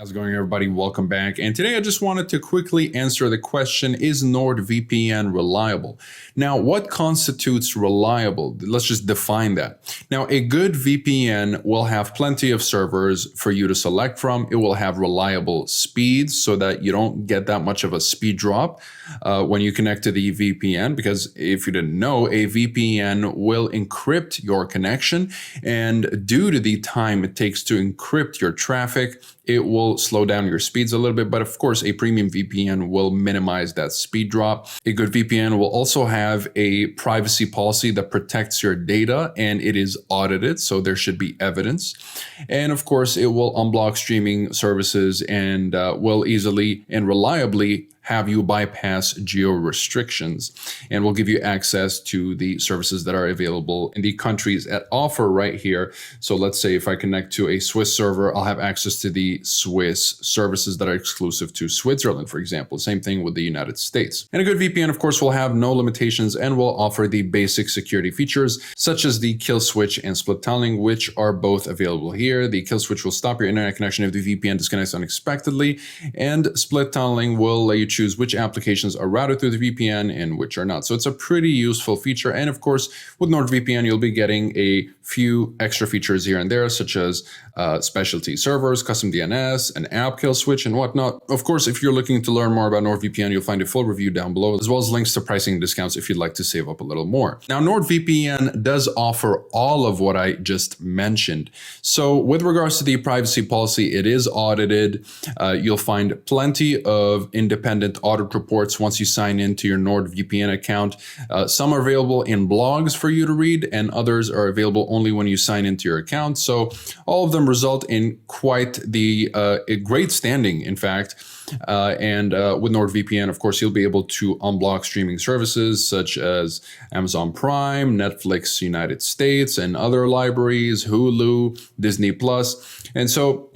How's it going, everybody? Welcome back. And today I just wanted to quickly answer the question, is NordVPN reliable? Now, what constitutes reliable? Let's just define that. Now, a good VPN will have plenty of servers for you to select from. It will have reliable speeds so that you don't get that much of a speed drop when you connect to the VPN, because if you didn't know, a VPN will encrypt your connection, and due to the time it takes to encrypt your traffic, it will slow down your speeds a little bit, but of course, a premium VPN will minimize that speed drop. A good VPN will also have a privacy policy that protects your data, and it is audited, so there should be evidence. And of course, it will unblock streaming services and will easily and reliably have you bypass geo restrictions, and will give you access to the services that are available in the countries at offer right here. So let's say if I connect to a Swiss server, I'll have access to the Swiss services that are exclusive to Switzerland, for example. Same thing with the United States. And a good VPN, of course, will have no limitations and will offer the basic security features, such as the kill switch and split tunneling, which are both available here. The kill switch will stop your internet connection if the VPN disconnects unexpectedly, and split tunneling will let you choose which applications are routed through the VPN and which are not. So it's a pretty useful feature. And of course, with NordVPN, you'll be getting a few extra features here and there, such as specialty servers, custom DNS, an app kill switch, and whatnot. Of course, if you're looking to learn more about NordVPN, you'll find a full review down below, as well as links to pricing and discounts if you'd like to save up a little more. Now, NordVPN does offer all of what I just mentioned. So with regards to the privacy policy, it is audited. You'll find plenty of independent audit reports once you sign into your NordVPN account. Some are available in blogs for you to read, and others are available only when you sign into your account. So all of them result in quite the a great standing, in fact. With NordVPN, of course, you'll be able to unblock streaming services such as Amazon Prime, Netflix United States, and other libraries, Hulu, Disney Plus. And so,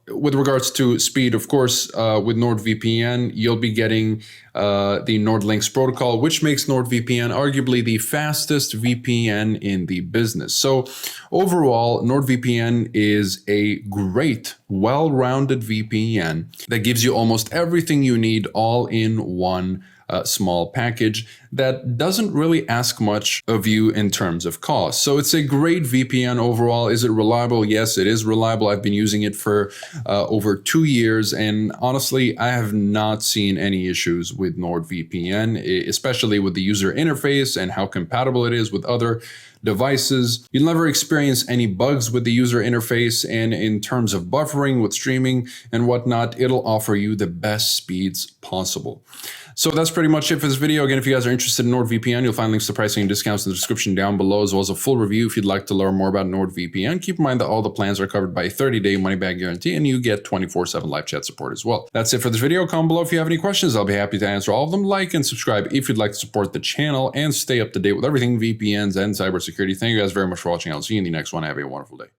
with regards to speed, of course, with NordVPN, you'll be getting the NordLynx protocol, which makes NordVPN arguably the fastest VPN in the business. So overall, NordVPN is a great, well-rounded VPN that gives you almost everything you need all in one small package that doesn't really ask much of you in terms of cost. So it's a great VPN overall. Is it reliable? Yes, it is reliable. I've been using it for over 2 years, and honestly, I have not seen any issues with NordVPN, especially with the user interface and how compatible it is with other devices. You'll never experience any bugs with the user interface, and in terms of buffering with streaming and whatnot, it'll offer you the best speeds possible. So that's pretty much it for this video. Again, if you guys are interested in NordVPN, you'll find links to pricing and discounts in the description down below, as well as a full review if you'd like to learn more about NordVPN. Keep in mind that all the plans are covered by a 30-day money-back guarantee, and you get 24/7 live chat support as well. That's it for this video. Comment below if you have any questions. I'll be happy to answer all of them. Like and subscribe if you'd like to support the channel and stay up to date with everything VPNs and cybersecurity. Thank you guys very much for watching. I'll see you in the next one. Have a wonderful day.